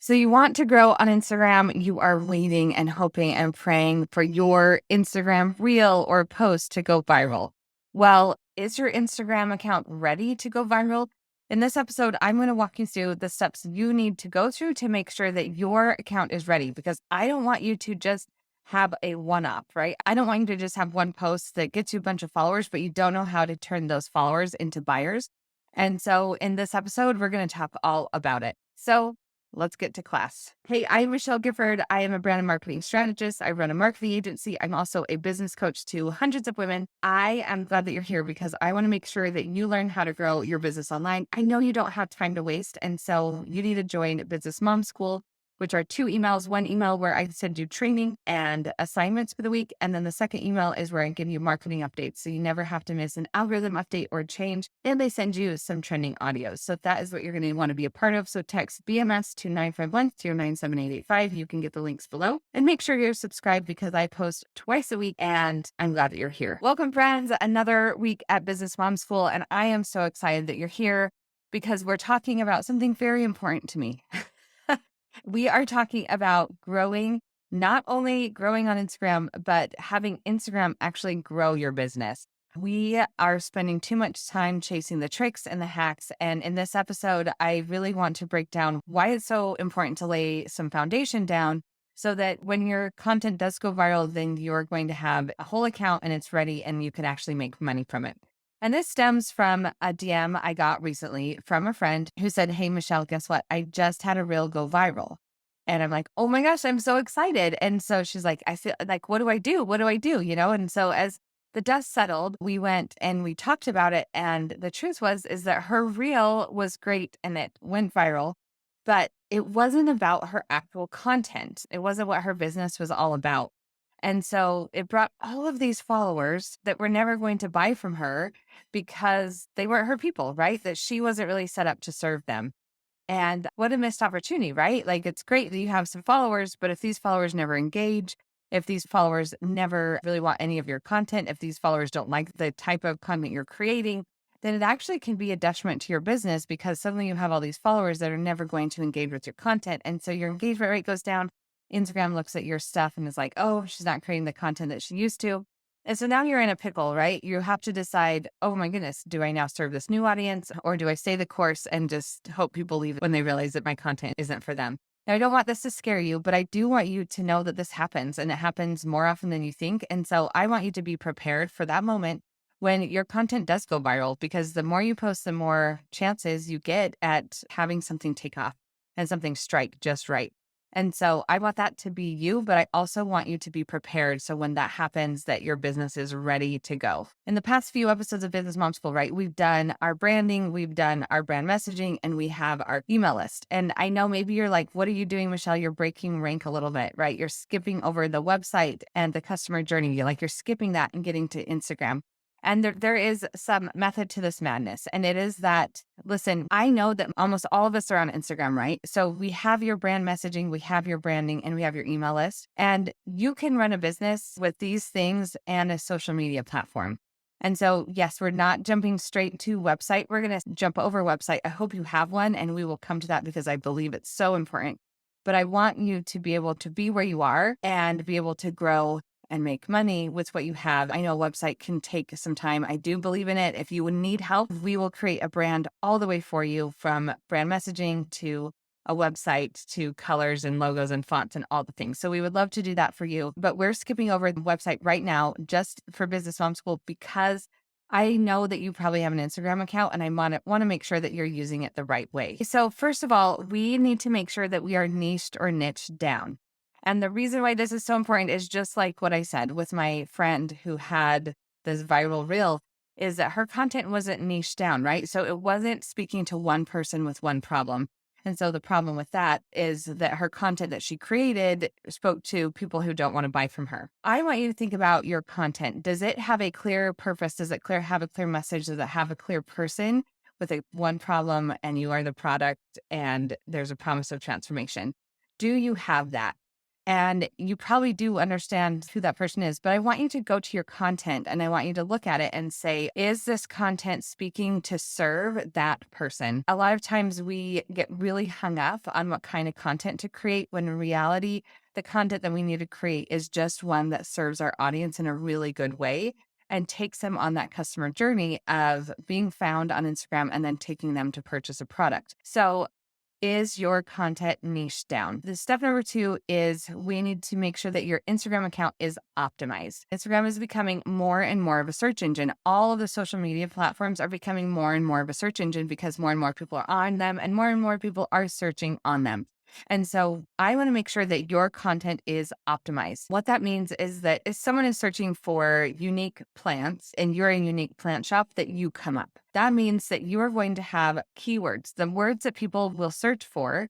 So you want to grow on Instagram, you are waiting and hoping and praying for your Instagram reel or post to go viral. Well, is your Instagram account ready to go viral? In this episode, I'm going to walk you through the steps you need to go through to make sure that your account is ready, because I don't want you to just have a one-up, right? I don't want you to just have one post that gets you a bunch of followers, but you don't know how to turn those followers into buyers. And so in this episode, we're going to talk all about it. So let's get to class. Hey, I'm Michelle Gifford. I am a brand and marketing strategist. I run a marketing agency. I'm also a business coach to hundreds of women. I am glad that you're here because I want to make sure that you learn how to grow your business online. I know you don't have time to waste. And so you need to join Business Mom School, which are 2 emails. One email where I send you training and assignments for the week. And then the second email is where I give you marketing updates. So you never have to miss an algorithm update or change. And they send you some trending audios. So that is what you're going to want to be a part of. So text BMS to 951-097885. You can get the links below and make sure you're subscribed because I post twice a week and I'm glad that you're here. Welcome, friends. Another week at Business Mom School. And I am so excited that you're here because we're talking about something very important to me. We are talking about growing, not only growing on Instagram, but having Instagram actually grow your business. We are spending too much time chasing the tricks and the hacks. And in this episode, I really want to break down why it's so important to lay some foundation down so that when your content does go viral, then you're going to have a whole account and it's ready and you can actually make money from it. And this stems from a DM I got recently from a friend who said, "Hey, Michelle, guess what? I just had a reel go viral." And I'm like, "Oh my gosh, I'm so excited." And so she's like, "I feel like, what do I do? What do I do?" And so as the dust settled, we went and we talked about it. And the truth is that her reel was great and it went viral, but it wasn't about her actual content. It wasn't what her business was all about. And so it brought all of these followers that were never going to buy from her because they weren't her people, right? That she wasn't really set up to serve them. And what a missed opportunity, right? Like, it's great that you have some followers, but if these followers never engage, if these followers never really want any of your content, if these followers don't like the type of content you're creating, then it actually can be a detriment to your business because suddenly you have all these followers that are never going to engage with your content. And so your engagement rate goes down. Instagram looks at your stuff and is like, "Oh, she's not creating the content that she used to." And so now you're in a pickle, right? You have to decide, "Oh my goodness, do I now serve this new audience or do I stay the course and just hope people leave when they realize that my content isn't for them?" Now, I don't want this to scare you, but I do want you to know that this happens and it happens more often than you think. And so I want you to be prepared for that moment when your content does go viral, because the more you post, the more chances you get at having something take off and something strike just right. And so I want that to be you, but I also want you to be prepared. So when that happens, that your business is ready to go. In the past few episodes of Business Mom School, right, we've done our branding, we've done our brand messaging, and we have our email list. And I know maybe you're like, "What are you doing, Michelle? You're breaking rank a little bit," right? You're skipping over the website and the customer journey. You're skipping that and getting to Instagram. And there is some method to this madness. And it is that, listen, I know that almost all of us are on Instagram, right? So we have your brand messaging, we have your branding, and we have your email list. And you can run a business with these things and a social media platform. And so, yes, we're not jumping straight to website. We're going to jump over website. I hope you have one, and we will come to that because I believe it's so important. But I want you to be able to be where you are and be able to grow and make money with what you have. I know a website can take some time. I do believe in it. If you would need help, we will create a brand all the way for you, from brand messaging to a website to colors and logos and fonts and all the things. So we would love to do that for you. But we're skipping over the website right now just for Business Mom School because I know that you probably have an Instagram account and I want to make sure that you're using it the right way. So first of all, we need to make sure that we are niched or niched down. And the reason why this is so important is just like what I said with my friend who had this viral reel, is that her content wasn't niched down, right? So it wasn't speaking to one person with one problem. And so the problem with that is that her content that she created spoke to people who don't want to buy from her. I want you to think about your content. Does it have a clear purpose? Does it have a clear message? Does it have a clear person with one problem and you are the product and there's a promise of transformation? Do you have that? And you probably do understand who that person is, but I want you to go to your content and I want you to look at it and say, is this content speaking to serve that person? A lot of times we get really hung up on what kind of content to create when in reality, the content that we need to create is just one that serves our audience in a really good way and takes them on that customer journey of being found on Instagram and then taking them to purchase a product. So is your content niche down? The step number 2 is we need to make sure that your Instagram account is optimized. Instagram is becoming more and more of a search engine. All of the social media platforms are becoming more and more of a search engine because more and more people are on them and more people are searching on them. And so I want to make sure that your content is optimized. What that means is that if someone is searching for unique plants and you're a unique plant shop, that you come up. That means that you are going to have keywords, the words that people will search for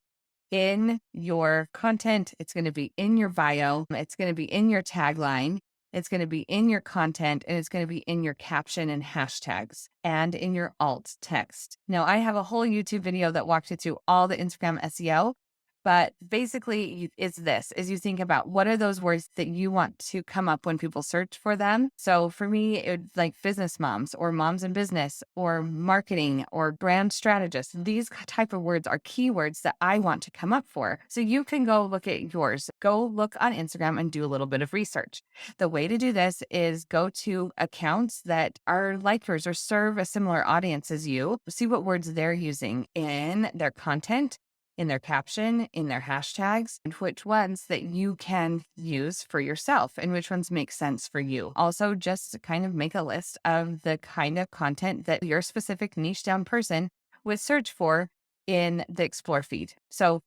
in your content. It's going to be in your bio, it's going to be in your tagline, it's going to be in your content, and it's going to be in your caption and hashtags and in your alt text. Now, I have a whole YouTube video that walks you through all the Instagram SEO. But basically, it's this, is you think about what are those words that you want to come up when people search for them. So for me, it's like business moms or moms in business or marketing or brand strategists. These type of words are keywords that I want to come up for. So you can go look at yours. Go look on Instagram and do a little bit of research. The way to do this is go to accounts that are like yours or serve a similar audience as you. See what words they're using in their content, in their caption, in their hashtags, and which ones that you can use for yourself and which ones make sense for you. Also, just kind of make a list of the kind of content that your specific niche down person would search for in the explore feed. So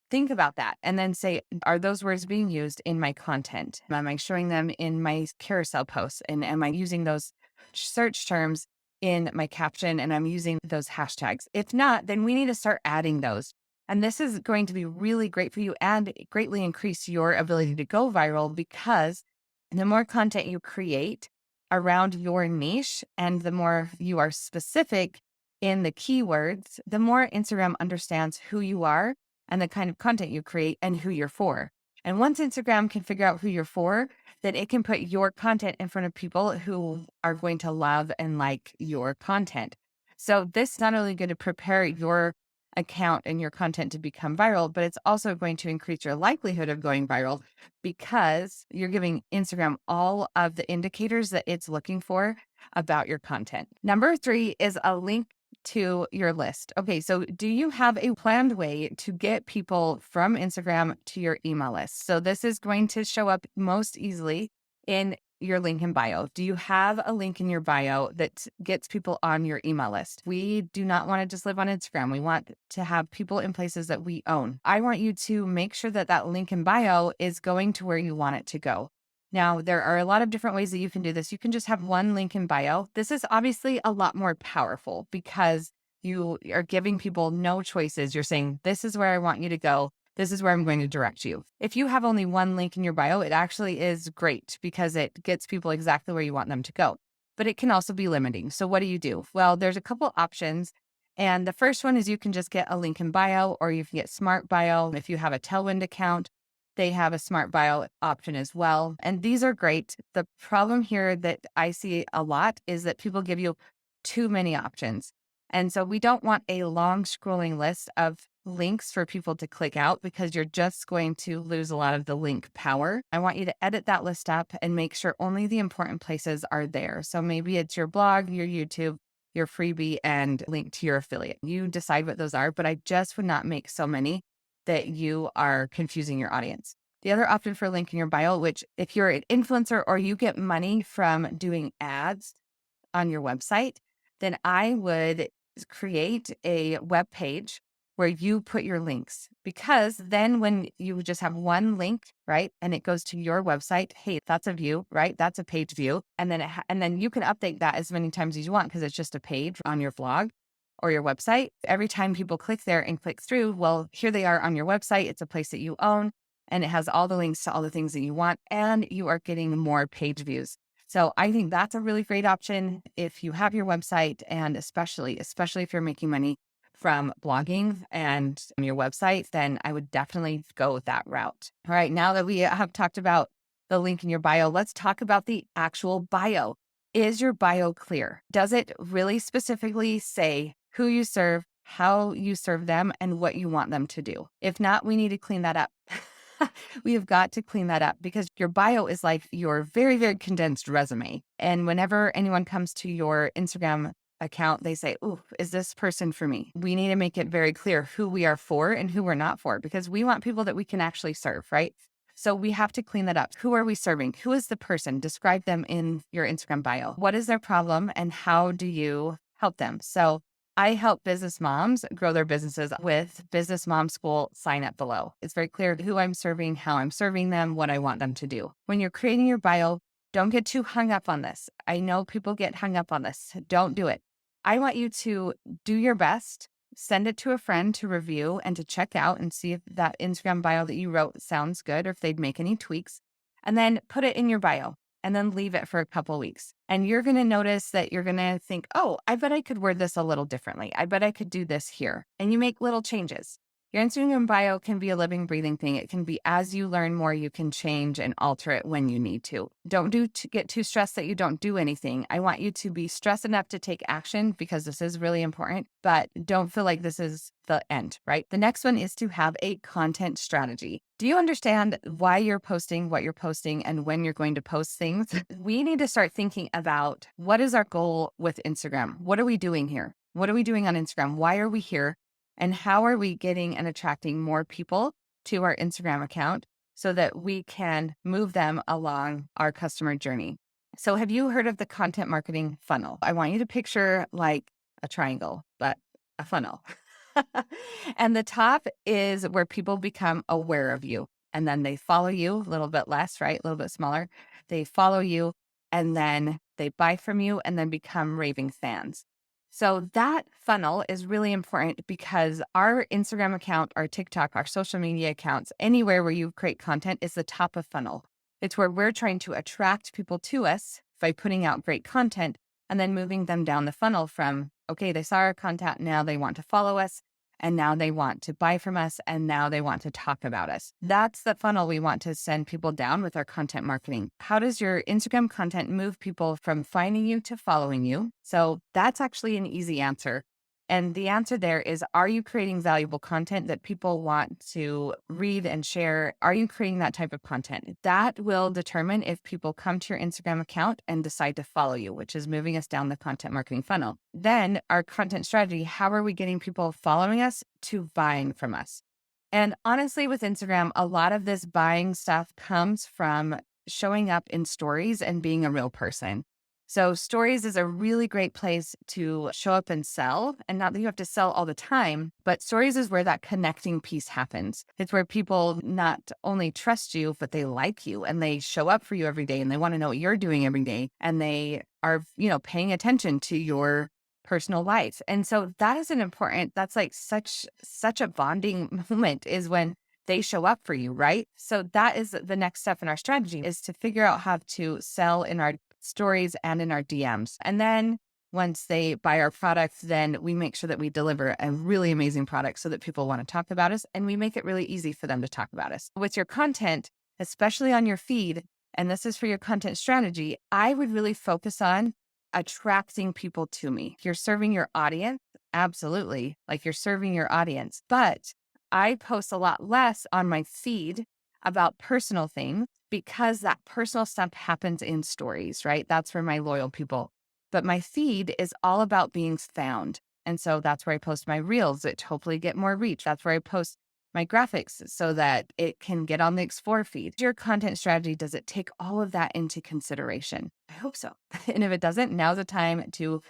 think about that and then say, are those words being used in my content? Am I showing them in my carousel posts? And am I using those search terms in my caption and I'm using those hashtags? If not, then we need to start adding those. And this is going to be really great for you and greatly increase your ability to go viral because the more content you create around your niche and the more you are specific in the keywords, the more Instagram understands who you are and the kind of content you create and who you're for. And once Instagram can figure out who you're for, then it can put your content in front of people who are going to love and like your content. So this is not only going to prepare your account and your content to become viral, but it's also going to increase your likelihood of going viral because you're giving Instagram all of the indicators that it's looking for about your content. Number 3 is a link to your list. Okay, so do you have a planned way to get people from Instagram to your email list? So this is going to show up most easily in your link in bio. Do you have a link in your bio that gets people on your email list? We do not want to just live on Instagram. We want to have people in places that we own. I want you to make sure that that link in bio is going to where you want it to go. Now, there are a lot of different ways that you can do this. You can just have one link in bio. This is obviously a lot more powerful because you are giving people no choices. You're saying, this is where I want you to go. This is where I'm going to direct you. If you have only one link in your bio, it actually is great because it gets people exactly where you want them to go. But it can also be limiting. So what do? Well, there's a couple options. And the first one is you can just get a link in bio or you can get smart bio. If you have a Tailwind account, they have a smart bio option as well. And these are great. The problem here that I see a lot is that people give you too many options. And so we don't want a long scrolling list of links for people to click out because you're just going to lose a lot of the link power. I want you to edit that list up and make sure only the important places are there. So maybe it's your blog, your YouTube, your freebie, and link to your affiliate. You decide what those are, but I just would not make so many that you are confusing your audience. The other option for link in your bio, which if you're an influencer or you get money from doing ads on your website, then I would create a web page where you put your links because then when you just have one link, right, and it goes to your website, hey, that's a view, right? That's a page view. And then and then you can update that as many times as you want because it's just a page on your blog or your website. Every time people click there and click through, well, here they are on your website. It's a place that you own and it has all the links to all the things that you want and you are getting more page views. So I think that's a really great option if you have your website and especially if you're making money from blogging and your website, then I would definitely go that route. All right, now that we have talked about the link in your bio, let's talk about the actual bio. Is your bio clear? Does it really specifically say who you serve, how you serve them, and what you want them to do? If not, we need to clean that up. We have got to clean that up because your bio is like your very, very condensed resume. And whenever anyone comes to your Instagram account, they say, "Ooh, is this person for me?" We need to make it very clear who we are for and who we're not for because we want people that we can actually serve, right? So we have to clean that up. Who are we serving? Who is the person? Describe them in your Instagram bio. What is their problem and how do you help them? So I help business moms grow their businesses with Business Mom School. Sign up below. It's very clear who I'm serving, how I'm serving them, what I want them to do. When you're creating your bio, don't get too hung up on this. I know people get hung up on this. Don't do it. I want you to do your best, send it to a friend to review and to check out and see if that Instagram bio that you wrote sounds good or if they'd make any tweaks, and then put it in your bio and then leave it for a couple weeks. And you're going to notice that you're going to think, oh, I bet I could word this a little differently. I bet I could do this here. And you make little changes. Your Instagram bio can be a living, breathing thing. It can be as you learn more, you can change and alter it when you need to. Don't get too stressed that you don't do anything. I want you to be stressed enough to take action because this is really important, but don't feel like this is the end, right? The next one is to have a content strategy. Do you understand why you're posting, what you're posting, and when you're going to post things? We need to start thinking about what is our goal with Instagram? What are we doing here? What are we doing on Instagram? Why are we here? And how are we getting and attracting more people to our Instagram account so that we can move them along our customer journey? So have you heard of the content marketing funnel? I want you to picture like a triangle, but a funnel. And the top is where people become aware of you. And then they follow you a little bit less, right? A little bit smaller. They follow you and then they buy from you and then become raving fans. So that funnel is really important because our Instagram account, our TikTok, our social media accounts, anywhere where you create content is the top of funnel. It's where we're trying to attract people to us by putting out great content and then moving them down the funnel from, okay, they saw our content, now they want to follow us, and now they want to buy from us, and now they want to talk about us. That's the funnel we want to send people down with our content marketing. How does your Instagram content move people from finding you to following you? So that's actually an easy answer. And the answer there is, are you creating valuable content that people want to read and share? Are you creating that type of content? That will determine if people come to your Instagram account and decide to follow you, which is moving us down the content marketing funnel. Then our content strategy, how are we getting people following us to buying from us? And honestly, with Instagram, a lot of this buying stuff comes from showing up in stories and being a real person. So stories is a really great place to show up and sell. And not that you have to sell all the time, but stories is where that connecting piece happens. It's where people not only trust you, but they like you and they show up for you every day and they want to know what you're doing every day. And they are, paying attention to your personal life. And so that is that's like such a bonding moment is when they show up for you, right? So that is the next step in our strategy is to figure out how to sell in our stories and in our DMs. And then once they buy our product, then we make sure that we deliver a really amazing product so that people want to talk about us and we make it really easy for them to talk about us. With your content, especially on your feed, and this is for your content strategy, I would really focus on attracting people to me. If you're serving your audience, absolutely, like you're serving your audience. But I post a lot less on my feed about personal things because that personal stuff happens in stories, right? That's for my loyal people. But my feed is all about being found. And so that's where I post my reels that hopefully get more reach. That's where I post my graphics so that it can get on the Explore feed. Your content strategy, does it take all of that into consideration? I hope so. And if it doesn't, now's the time to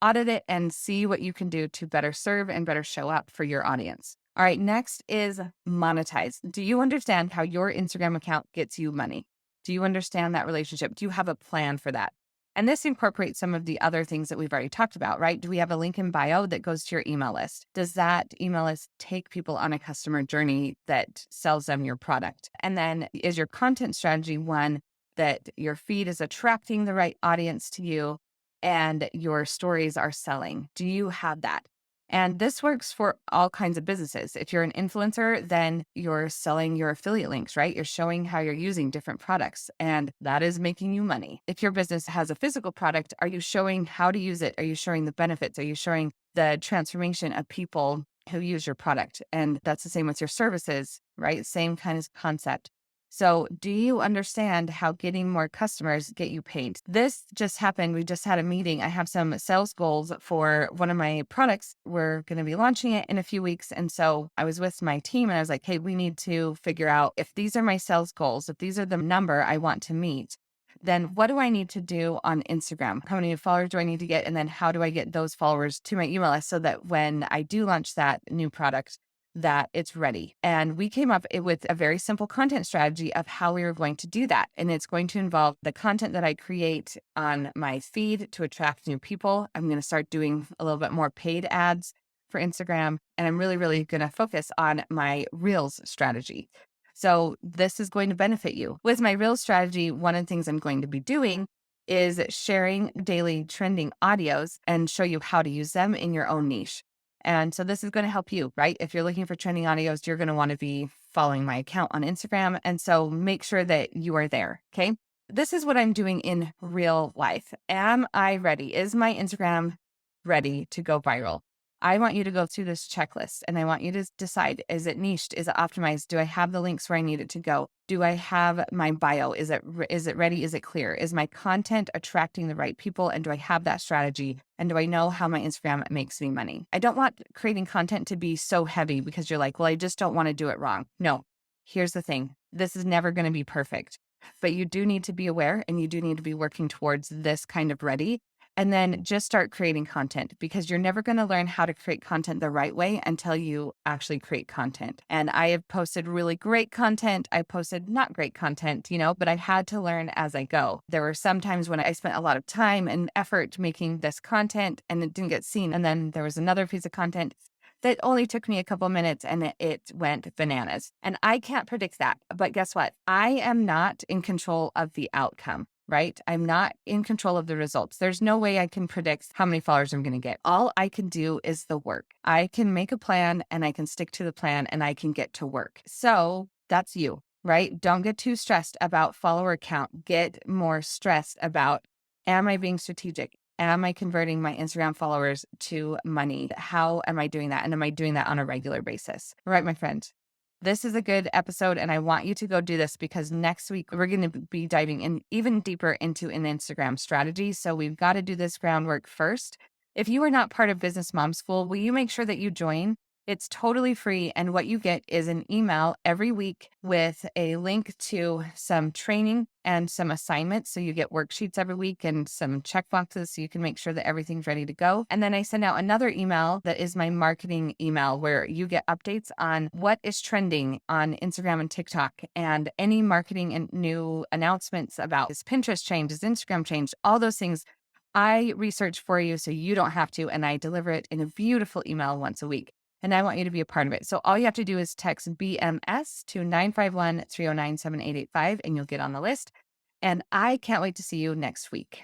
audit it and see what you can do to better serve and better show up for your audience. All right, next is monetize. Do you understand how your Instagram account gets you money? Do you understand that relationship? Do you have a plan for that? And this incorporates some of the other things that we've already talked about, right? Do we have a link in bio that goes to your email list? Does that email list take people on a customer journey that sells them your product? And then is your content strategy one that your feed is attracting the right audience to you and your stories are selling? Do you have that? And this works for all kinds of businesses. If you're an influencer, then you're selling your affiliate links, right? You're showing how you're using different products, and that is making you money. If your business has a physical product, are you showing how to use it? Are you showing the benefits? Are you showing the transformation of people who use your product? And that's the same with your services, right? Same kind of concept. So, do you understand how getting more customers get you paid? This just happened. We just had a meeting. I have some sales goals for one of my products. We're going to be launching it in a few weeks. And so I was with my team and I was like, hey, we need to figure out if these are my sales goals, if these are the number I want to meet, then what do I need to do on Instagram? How many followers do I need to get? And then how do I get those followers to my email list so that when I do launch that new product, that it's ready. And we came up with a very simple content strategy of how we were going to do that. And it's going to involve the content that I create on my feed to attract new people. I'm going to start doing a little bit more paid ads for Instagram. And I'm really, really going to focus on my Reels strategy. So this is going to benefit you. With my Reels strategy, one of the things I'm going to be doing is sharing daily trending audios and show you how to use them in your own niche. And so this is going to help you, right? If you're looking for trending audios, you're going to want to be following my account on Instagram. And so make sure that you are there. Okay. This is what I'm doing in real life. Am I ready? Is my Instagram ready to go viral? I want you to go through this checklist and I want you to decide, is it niched? Is it optimized? Do I have the links where I need it to go? Do I have my bio? Is it ready? Is it clear? Is my content attracting the right people? And do I have that strategy? And do I know how my Instagram makes me money? I don't want creating content to be so heavy because you're like, well, I just don't want to do it wrong. No, here's the thing. This is never going to be perfect, but you do need to be aware and you do need to be working towards this kind of ready. And then just start creating content because you're never going to learn how to create content the right way until you actually create content. And I have posted really great content. I posted not great content, but I had to learn as I go. There were some times when I spent a lot of time and effort making this content and it didn't get seen. And then there was another piece of content that only took me a couple minutes and it went bananas. And I can't predict that. But guess what? I am not in control of the outcome. Right? I'm not in control of the results. There's no way I can predict how many followers I'm going to get. All I can do is the work. I can make a plan and I can stick to the plan and I can get to work. So that's you, right? Don't get too stressed about follower count. Get more stressed about, am I being strategic? Am I converting my Instagram followers to money? How am I doing that? And am I doing that on a regular basis? All right, my friend. This is a good episode, and I want you to go do this because next week we're going to be diving in even deeper into an Instagram strategy. So we've got to do this groundwork first. If you are not part of Business Mom School, will you make sure that you join? It's totally free. And what you get is an email every week with a link to some training and some assignments. So you get worksheets every week and some checkboxes so you can make sure that everything's ready to go. And then I send out another email that is my marketing email where you get updates on what is trending on Instagram and TikTok and any marketing and new announcements about is Pinterest changed, is Instagram changed, all those things. I research for you so you don't have to, and I deliver it in a beautiful email once a week. And I want you to be a part of it. So all you have to do is text BMS to 951-309-7885 and you'll get on the list. And I can't wait to see you next week.